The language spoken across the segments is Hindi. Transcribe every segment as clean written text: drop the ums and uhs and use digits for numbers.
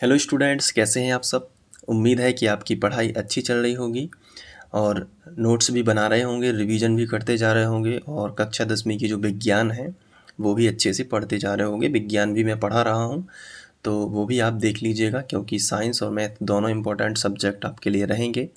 हेलो स्टूडेंट्स, कैसे हैं आप सब। उम्मीद है कि आपकी पढ़ाई अच्छी चल रही होगी और नोट्स भी बना रहे होंगे, रिवीजन भी करते जा रहे होंगे और कक्षा 10वीं की जो विज्ञान है वो भी अच्छे से पढ़ते जा रहे होंगे। विज्ञान भी मैं पढ़ा रहा हूँ, तो वो भी आप देख लीजिएगा क्योंकि साइंस और मैथ दोनों इम्पोर्टेंट सब्जेक्ट आपके लिए रहेंगे।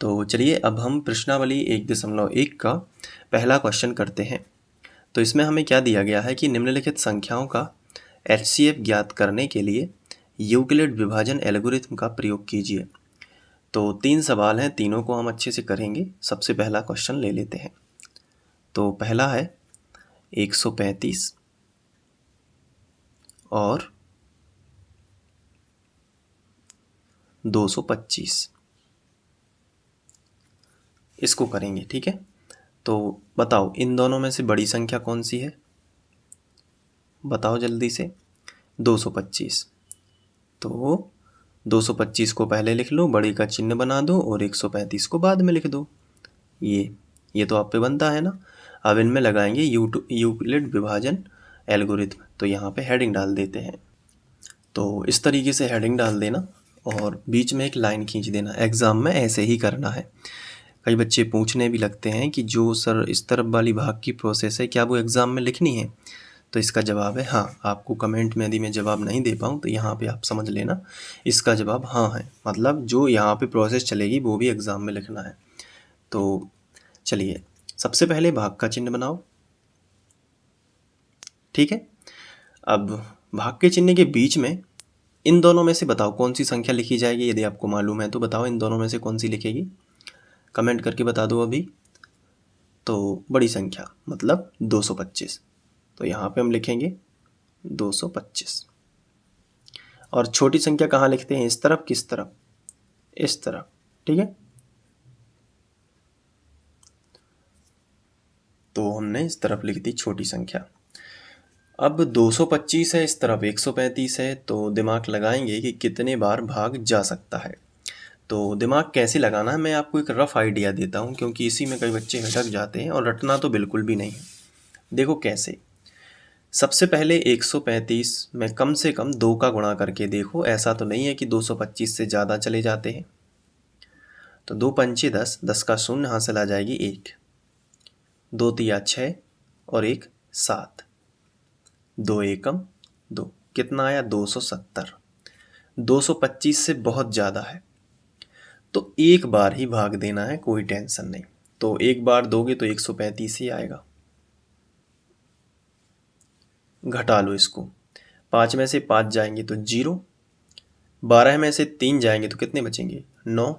तो चलिए अब हम प्रश्नावली 1.1 का पहला क्वेश्चन करते हैं। तो इसमें हमें क्या दिया गया है कि निम्नलिखित संख्याओं का HCF ज्ञात करने के लिए यूक्लिड विभाजन एल्गोरिथ्म का प्रयोग कीजिए। तो 3 सवाल हैं, तीनों को हम अच्छे से करेंगे। सबसे पहला क्वेश्चन ले लेते हैं। तो पहला है 135 और 225, इसको करेंगे, ठीक है। तो बताओ इन दोनों में से बड़ी संख्या कौन सी है, बताओ जल्दी से। 225। तो 225 को पहले लिख लो, बड़ी का चिन्ह बना दो और 135 को बाद में लिख दो। ये तो आप पे बनता है ना। अब इनमें लगाएंगे यूक्लिड विभाजन एल्गोरिथ्म। तो यहाँ पे हेडिंग डाल देते हैं। तो इस तरीके से हेडिंग डाल देना और बीच में एक लाइन खींच देना। एग्ज़ाम में ऐसे ही करना है। कई बच्चे पूछने भी लगते हैं कि जो सर इस तरफ वाली भाग की प्रोसेस है, क्या वो एग्ज़ाम में लिखनी है। तो इसका जवाब है हाँ। आपको कमेंट में यदि मैं जवाब नहीं दे पाऊँ तो यहाँ पे आप समझ लेना, इसका जवाब हाँ है। मतलब जो यहाँ पे प्रोसेस चलेगी वो भी एग्ज़ाम में लिखना है। तो चलिए सबसे पहले भाग का चिन्ह बनाओ, ठीक है। अब भाग के चिन्ह के बीच में इन दोनों में से बताओ कौन सी संख्या लिखी जाएगी। यदि आपको मालूम है तो बताओ इन दोनों में से कौन सी लिखेगी, कमेंट करके बता दो अभी। तो बड़ी संख्या मतलब 225, तो यहाँ पे हम लिखेंगे 225। और छोटी संख्या कहाँ लिखते हैं, इस तरफ, किस तरफ, इस तरफ, ठीक है। तो हमने इस तरफ लिख दी छोटी संख्या। अब 225 है, इस तरफ 135 है, तो दिमाग लगाएंगे कि कितने बार भाग जा सकता है। तो दिमाग कैसे लगाना है मैं आपको एक रफ आइडिया देता हूँ, क्योंकि इसी में कई बच्चे भटक जाते हैं और रटना तो बिल्कुल भी नहीं है। देखो कैसे। सबसे पहले 135 में कम से कम 2 का गुणा करके देखो। ऐसा तो नहीं है कि 225 से ज़्यादा चले जाते हैं। तो 2 पंचे 10, 10 का शून्य हासिल आ जाएगी 1, 2 तिया 6 और 1 7, 2 एकम 2, कितना आया 270। 225 से बहुत ज़्यादा है तो एक बार ही भाग देना है, कोई टेंशन नहीं। तो एक बार दोगे तो 135 ही आएगा। घटा लो इसको, 5 में से 5 जाएंगे तो 0, 12 में से 3 जाएंगे तो कितने बचेंगे 9,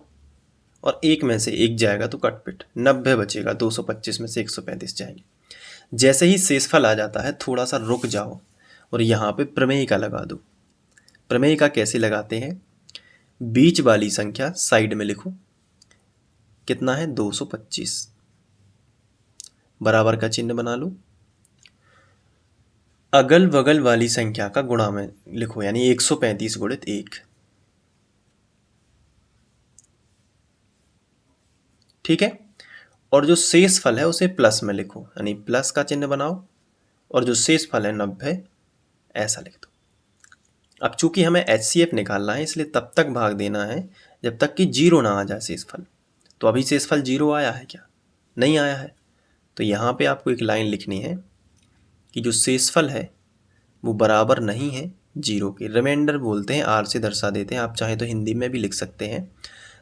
और 1 में से 1 जाएगा तो कटपिट 90 बचेगा। 225 में से 135 जाएंगे। जैसे ही शेषफल आ जाता है थोड़ा सा रुक जाओ और यहाँ पे प्रमेय का लगा दो। प्रमेय का कैसे लगाते हैं, बीच वाली संख्या साइड में लिखो, कितना है 225, बराबर का चिन्ह बना लो। अगल बगल वाली संख्या का गुणा में लिखो, यानी 135 गुणित 1, ठीक है। और जो शेष फल है उसे प्लस में लिखो, यानी प्लस का चिन्ह बनाओ और जो शेष फल है 90 ऐसा लिख दो। अब चूंकि हमें HCF निकालना है इसलिए तब तक भाग देना है जब तक कि 0 ना आ जाए शेषफल। तो अभी शेषफल 0 आया है क्या, नहीं आया है। तो यहाँ पे आपको एक लाइन लिखनी है कि जो शेषफल है वो बराबर नहीं है 0 के। रिमाइंडर बोलते हैं, R से दर्शा देते हैं, आप चाहें तो हिंदी में भी लिख सकते हैं।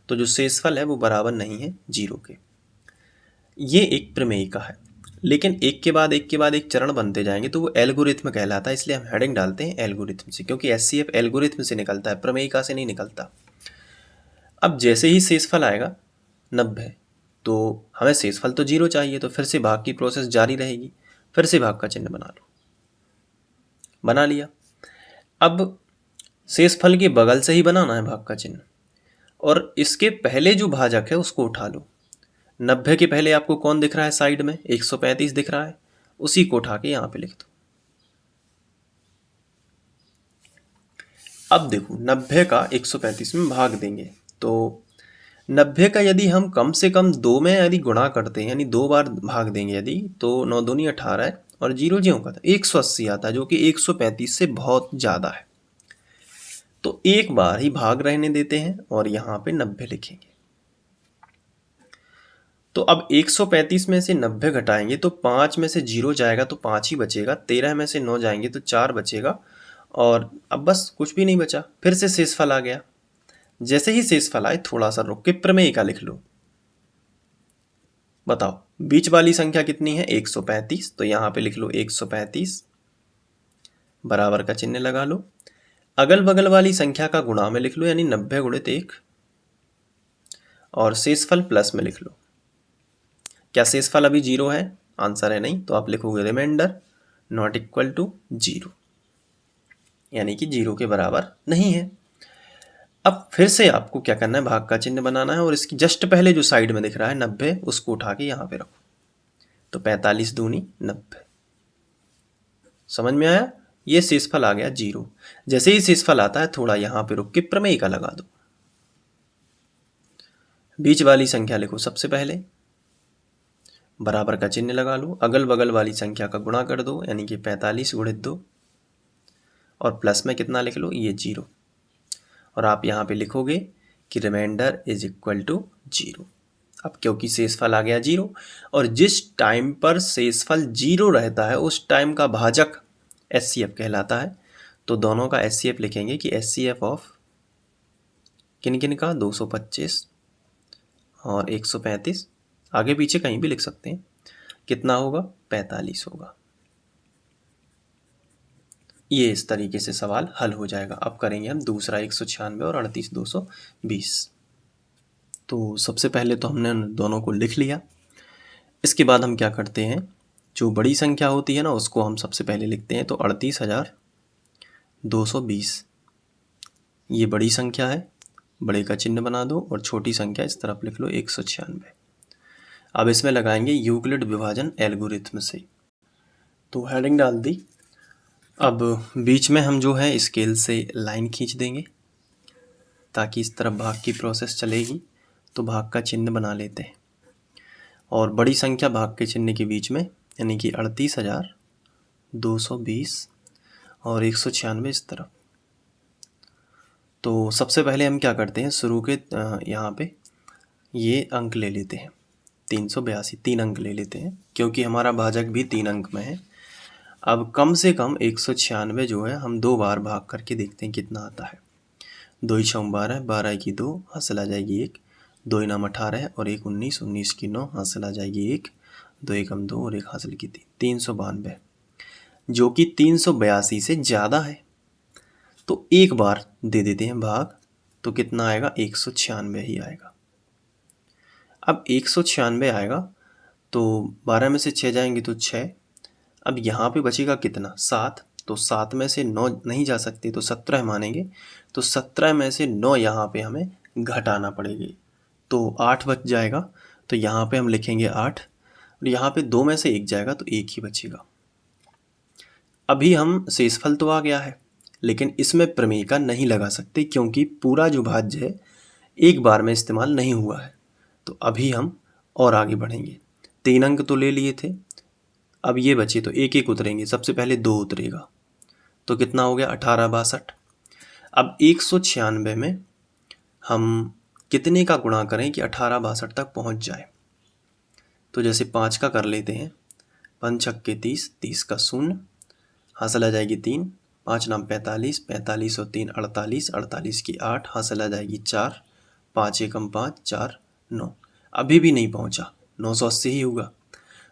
तो जो शेषफल है वो बराबर नहीं है 0 के। ये एक प्रमेय का है, लेकिन एक के बाद एक चरण बनते जाएंगे तो वो एल्गोरिथ्म कहलाता है। इसलिए हम हेडिंग डालते हैं एल्गोरिथ्म से, क्योंकि HCF एल्गोरिथ्म से निकलता है, प्रमेयिका से नहीं निकलता। अब जैसे ही शेषफल आएगा 90, तो हमें शेषफल तो 0 चाहिए, तो फिर से भाग की प्रोसेस जारी रहेगी। फिर से भाग का चिन्ह बना लो, बना लिया। अब शेषफल के बगल से ही बनाना है भाग का चिन्ह, और इसके पहले जो भाजक है उसको उठा लो। 90 के पहले आपको कौन दिख रहा है साइड में, 135 दिख रहा है, उसी को उठा के यहाँ पे लिख दो। अब देखो 90 का 135 में भाग देंगे तो 90 का यदि हम कम से कम 2 में यदि गुणा करते हैं, यानी 2 बार भाग देंगे यदि, तो 9 दूनी 18 है और 0 ज्यों का था 180 आता है, जो कि 135 से बहुत ज़्यादा है। तो एक बार ही भाग रहने देते हैं और यहाँ पे 90 लिखेंगे। तो अब 135 में से 90 घटाएंगे तो 5 में से 0 जाएगा तो 5 ही बचेगा, 13 में से 9 जाएंगे तो 4 बचेगा, और अब बस कुछ भी नहीं बचा। फिर से शेषफल आ गया। जैसे ही शेषफल आए थोड़ा सा रुक के प्रमेय का लिख लो। बताओ बीच वाली संख्या कितनी है? 135, तो यहाँ पे लिख लो 135, बराबर का चिन्ह लगा लो। अगल बगल वाली संख्या का गुणा में लिख लो, यानी 90 गुणित 1, और शेषफल प्लस में लिख लो। क्या शेषफल अभी 0 है? आंसर है नहीं, तो आप लिखोगे रिमाइंडर नॉट इक्वल टू 0, यानी कि 0 के बराबर नहीं है। अब फिर से आपको क्या करना है, भाग का चिन्ह बनाना है, और इसकी जस्ट पहले जो साइड में दिख रहा है 90, उसको उठा के यहाँ पे रखो। तो 45 दूनी 90। समझ में आया? ये शेषफल आ गया 0। जैसे ही शेषफल आता है थोड़ा यहाँ पे रुक के प्रमेय का लगा दो। बीच वाली संख्या लिखो सबसे पहले, बराबर का चिन्ह लगा लो, अगल बगल वाली संख्या का गुणा कर दो, यानी कि 45 गुणित 2, और प्लस में कितना लिख लो? ये 0, और आप यहाँ पे लिखोगे कि रिमाइंडर इज इक्वल टू 0। अब क्योंकि शेषफल आ गया 0, और जिस टाइम पर शेषफल 0 रहता है उस टाइम का भाजक एचसीएफ कहलाता है। तो दोनों का एचसीएफ लिखेंगे कि एचसीएफ ऑफ किन किन का? 225 और 135, आगे पीछे कहीं भी लिख सकते हैं। कितना होगा? 45 होगा। ये इस तरीके से सवाल हल हो जाएगा। अब करेंगे हम दूसरा 196 और 38,220। तो सबसे पहले तो हमने दोनों को लिख लिया। इसके बाद हम क्या करते हैं, जो बड़ी संख्या होती है ना उसको हम सबसे पहले लिखते हैं। तो 38,220 ये बड़ी संख्या है, बड़े का चिन्ह बना दो, और छोटी संख्या इस तरफ लिख लो 196। अब इसमें लगाएंगे यूक्लिड विभाजन एल्गोरिथम से। तो हेडिंग डाल दी। अब बीच में हम जो है स्केल से लाइन खींच देंगे ताकि इस तरफ भाग की प्रोसेस चलेगी। तो भाग का चिन्ह बना लेते हैं, और बड़ी संख्या भाग के चिन्ह के बीच में, यानी कि 38,220 और 196 इस तरफ। तो सबसे पहले हम क्या करते हैं, शुरू के यहाँ पे ये अंक ले लेते हैं, 382 3 अंक ले लेते हैं, क्योंकि हमारा भाजक भी 3 अंक में है। अब कम से कम 196 जो है हम 2 बार भाग करके देखते हैं कितना आता है। 2 × 12, 12 की 2, हासिल आ जाएगी 1, 2 × 18 और 1 19, 19 की 9, हासिल आ जाएगी 1, 2 × 2 और 1 हासिल की 3, 392, जो कि 382 से ज़्यादा है। तो एक बार दे देते हैं भाग, तो कितना आएगा? 196 ही आएगा। अब 196 आएगा तो 12 में से 6 जाएंगे तो 6। अब यहाँ पे बचेगा कितना? 7। तो 7 में से 9 नहीं जा सकते तो 17 मानेंगे। तो 17 में से 9 यहाँ पे हमें घटाना पड़ेगी, तो 8 बच जाएगा। तो यहाँ पे हम लिखेंगे 8, और यहाँ पे 2 में से 1 जाएगा तो 1 ही बचेगा। अभी हम शेषफल तो आ गया है, लेकिन इसमें प्रमेय का नहीं लगा सकते क्योंकि पूरा जो भाज्य है एक बार में इस्तेमाल नहीं हुआ है। तो अभी हम और आगे बढ़ेंगे। 3 अंक तो ले लिए थे, अब ये बचे तो एक एक उतरेंगे। सबसे पहले 2 उतरेगा, तो कितना हो गया? 1862। अब 196 में हम कितने का गुणा करें कि 1862 तक पहुंच जाए? तो जैसे 5 का कर लेते हैं, 5 छक्के 30, 30 का 0, हासिल आ जाएगी 3, 5 नाम 45, 45 और 3 48, 48 की 8, हासिल आ जाएगी 4, 5 एकम 5, 4 9। अभी भी नहीं पहुंचा, 980 ही होगा।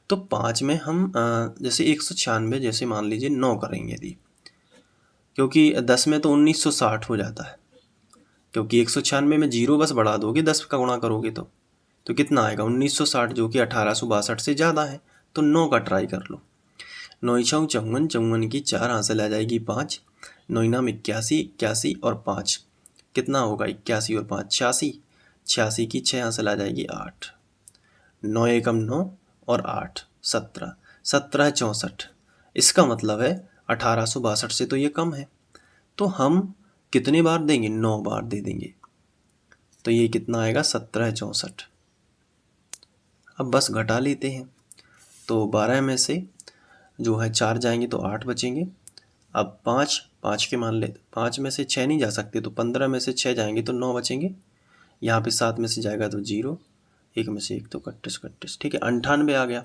तो 5 में हम जैसे 196 जैसे मान लीजिए 9 करेंगे यदि, क्योंकि 10 में तो 1960 हो जाता है, क्योंकि 196 में 0 बस बढ़ा दोगे, 10 का गुणा करोगे तो कितना आएगा? 1960, जो कि 1862 से ज़्यादा है। तो 9 का ट्राई कर लो। 9 × 54, 54 की 4, हासिल आ जाएगी 5, 9 नाम 81, 81 और 5 कितना होगा? 81 और 5 86, 86 की 6, हासिल आ जाएगी 8, 9 एकम 9 और 8 17, 17 64। इसका मतलब है 1862 से तो ये कम है, तो हम कितने बार देंगे? 9 बार दे देंगे। तो ये कितना आएगा? 17 64। अब बस घटा लेते हैं। तो 12 में से जो है 4 जाएंगे तो 8 बचेंगे, अब 5 के मान लेते, 5 में से 6 नहीं जा सकते तो 15 में से 6 जाएंगे तो 9 बचेंगे। यहाँ पे 7 में से जाएगा तो 0, 1 में से 1 तो 31, ठीक है, 98 आ गया।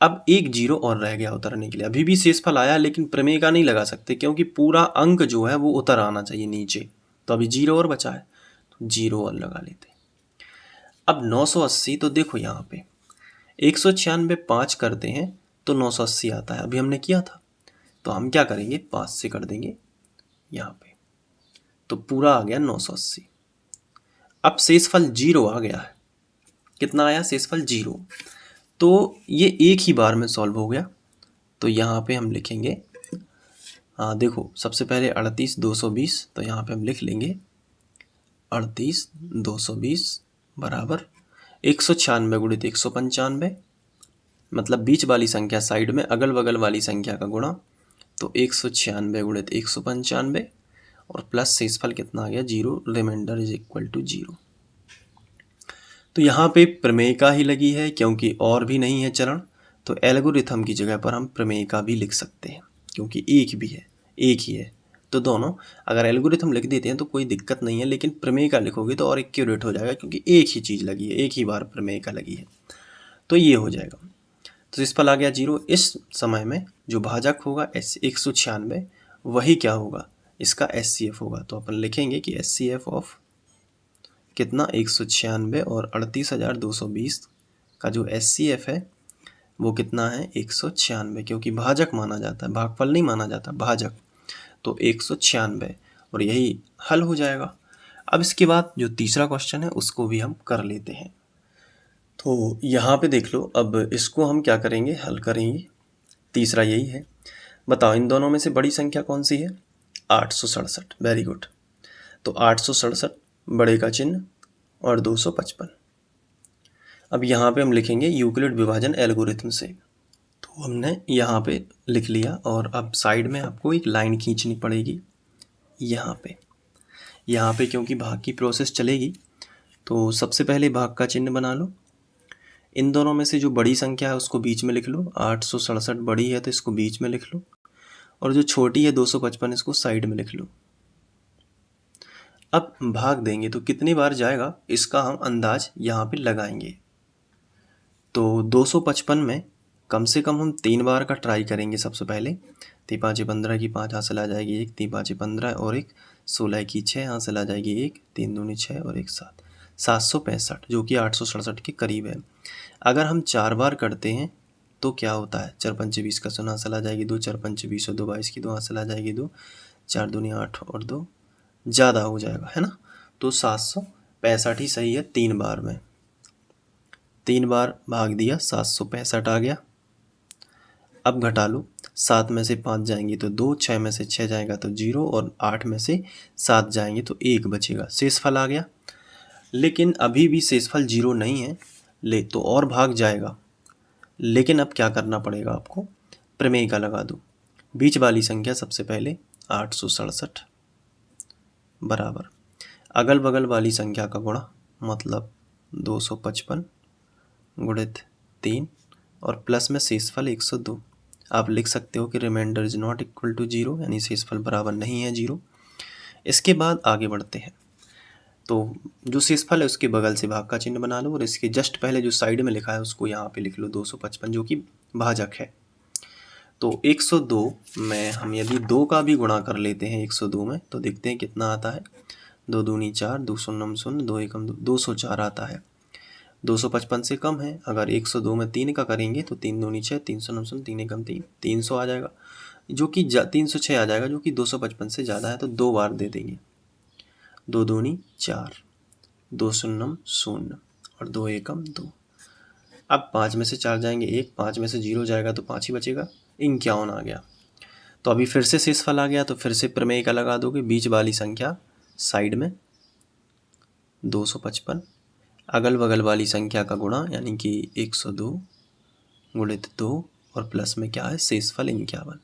अब एक 0 और रह गया उतरने के लिए। अभी भी शेषफल आया लेकिन प्रमेय का नहीं लगा सकते क्योंकि पूरा अंक जो है वो उतर आना चाहिए नीचे, तो अभी 0 और बचा है तो 0 और लगा लेते। अब 980, तो देखो यहाँ पे 196 5 करते हैं तो 980 आता है, अभी हमने किया था, तो हम क्या करेंगे 5 से कर देंगे यहाँ पे, तो पूरा आ गया 980। अब शेषफल 0 आ गया है। कितना आया शेषफल 0, तो ये एक ही बार में सॉल्व हो गया। तो यहाँ पे हम लिखेंगे, हाँ देखो सबसे पहले 38 220, तो यहाँ पे हम लिख लेंगे 38 220 बराबर 196 गुणित 195, मतलब बीच वाली संख्या साइड में, अगल बगल वाली संख्या का गुणा, तो 196 गुणित 195 और प्लस शेषफल कितना आ गया 0, रिमाइंडर इज इक्वल टू 0। तो यहाँ पे प्रमेय का ही लगी है क्योंकि और भी नहीं है चरण, तो एल्गोरिथम की जगह पर हम प्रमेय का भी लिख सकते हैं क्योंकि एक भी है, एक ही है। तो दोनों, अगर एल्गोरिथम लिख देते हैं तो कोई दिक्कत नहीं है, लेकिन प्रमेय का लिखोगे तो और एक्यूरेट हो जाएगा क्योंकि एक ही चीज़ लगी है, एक ही बार प्रमेय का लगी है, तो ये हो जाएगा। तो शेषफल आ गया 0। इस समय में जो भाजक होगा 196 वही क्या होगा, इसका SCF होगा। तो अपन लिखेंगे कि SCF ऑफ कितना 196 और 38,220 का जो SCF है वो कितना है 196, क्योंकि भाजक माना जाता है, भागफल नहीं माना जाता, भाजक, तो 196 और यही हल हो जाएगा। अब इसके बाद जो तीसरा क्वेश्चन है उसको भी हम कर लेते हैं। तो यहाँ पे देख लो, अब इसको हम क्या करेंगे, हल करेंगे। तीसरा यही है, बताओ इन दोनों में से बड़ी संख्या कौन सी है, 867, वेरी गुड। तो 867 बड़े का चिन्ह और 255। अब यहाँ पे हम लिखेंगे यूक्लिड विभाजन एल्गोरिथम से, तो हमने यहाँ पे लिख लिया और अब साइड में आपको एक लाइन खींचनी पड़ेगी यहाँ पे क्योंकि भाग की प्रोसेस चलेगी। तो सबसे पहले भाग का चिन्ह बना लो, इन दोनों में से जो बड़ी संख्या है उसको बीच में लिख लो, 867 बड़ी है तो इसको बीच में लिख लो, और जो छोटी है 255 इसको साइड में लिख लो। अब भाग देंगे तो कितनी बार जाएगा इसका हम अंदाज यहाँ पे लगाएंगे। तो 255 में कम से कम हम 3 बार का ट्राई करेंगे। सबसे पहले 3 5 15 की 5 हासिल आ जाएगी 1, 3 5 15 और 1 16 की 6 हासिल आ जाएगी 1, 3 दूनी 6 और 1 7, 765 जो कि 867 के करीब है। अगर हम 4 बार करते हैं तो क्या होता है, 4 5 20 का 0 हासिल आ जाएगी 2, 4 5 20 और 2 22 की 2 हासिल आ जाएगी 2, 4 दूनी 8 और 2 ज़्यादा हो जाएगा, है ना। तो 765 ही सही है 3 बार में। 3 बार भाग दिया 765 आ गया। अब घटा लो, 7 में से 5 जाएंगे तो 2, 6 में से 6 जाएगा तो 0 और 8 में से 7 जाएंगे तो 1 बचेगा, शेषफल आ गया। लेकिन अभी भी शेषफल 0 नहीं है, ले तो और भाग जाएगा। लेकिन अब क्या करना पड़ेगा आपको, प्रमेय का लगा दो। बीच वाली संख्या सबसे पहले 867 बराबर अगल बगल वाली संख्या का गुणा, मतलब 255 गुणित 3 और प्लस में शेषफल 102। आप लिख सकते हो कि remainder is not equal to 0, यानी शेषफल बराबर नहीं है 0। इसके बाद आगे बढ़ते हैं, तो जो शेषफल है उसके बगल से भाग का चिन्ह बना लो और इसके जस्ट पहले जो साइड में लिखा है उसको यहाँ पे लिख लो 255 जो कि भाजक है। तो 102 में हम यदि 2 का भी गुणा कर लेते हैं 102 में तो देखते हैं कितना आता है, 2 दूनी 4, 2 शून्यम 0, 2 एकम 2, 204 आता है। 255 से कम है, अगर 102 में 3 का करेंगे तो 3 दूनी 6, 3 शून्यम 0, 3 एकम 3, 300 आ जाएगा, जो कि 306 आ जाएगा, जो कि 255 से ज़्यादा है। तो 2 बार दे देंगे, 2 दूनी 4, 2 शून्यम 0 और 2 एकम 2। अब 5 में से 4 जाएंगे 1, 5 में से 0 जाएगा तो 5 ही बचेगा, 51 आ गया। तो अभी फिर से शेषफल आ गया, तो फिर से प्रमेय का लगा दोगे, बीच वाली संख्या साइड में 255, अगल बगल वाली संख्या का गुणा यानी कि 102 गुणित 2 और प्लस में क्या है शेषफल 51।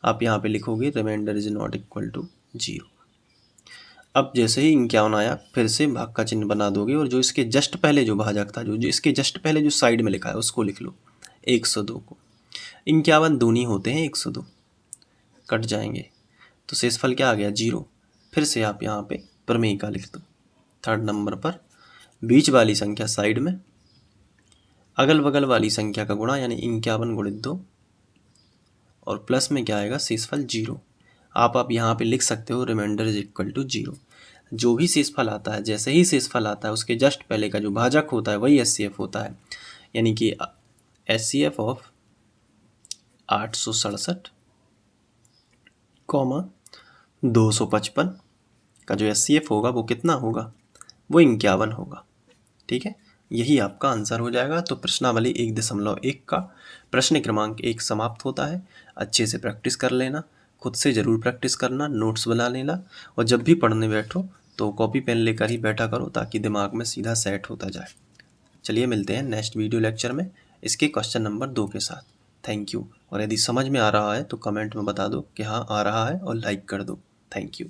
आप यहाँ पे लिखोगे remainder is not equal to 0। अब जैसे ही 51 आया फिर से भाग का चिन्ह बना दोगे और जो इसके जस्ट पहले जो भाजक था, जो इसके जस्ट पहले जो साइड में लिखा है उसको लिख लो 102 को। 51 दूनी होते हैं 102, कट जाएंगे तो शेषफल क्या आ गया 0। फिर से आप यहाँ पे प्रमेय का लिख दो। थर्ड नंबर पर बीच वाली संख्या साइड में, अगल बगल वाली संख्या का गुणा यानी 51 गुणित 2 और प्लस में क्या आएगा शेषफल 0। आप यहाँ पे लिख सकते हो रिमाइंडर इज इक्वल टू 0। जो भी शेषफल आता है, जैसे ही शेषफल आता है उसके जस्ट पहले का जो भाजक होता है वही एचसीएफ होता है। यानी कि एचसीएफ ऑफ 867, 255 का जो एचसीएफ होगा वो कितना होगा, वो 51 होगा। ठीक है, यही आपका आंसर हो जाएगा। तो प्रश्नावली 1.1 का प्रश्न क्रमांक 1 समाप्त होता है। अच्छे से प्रैक्टिस कर लेना, खुद से ज़रूर प्रैक्टिस करना, नोट्स बना लेना और जब भी पढ़ने बैठो तो कॉपी पेन लेकर ही बैठा करो ताकि दिमाग में सीधा सेट होता जाए। चलिए मिलते हैं नेक्स्ट वीडियो लेक्चर में इसके क्वेश्चन नंबर 2 के साथ। Thank you. और यदि समझ में आ रहा है तो कमेंट में बता दो कि हाँ आ रहा है और लाइक कर दो। Thank you.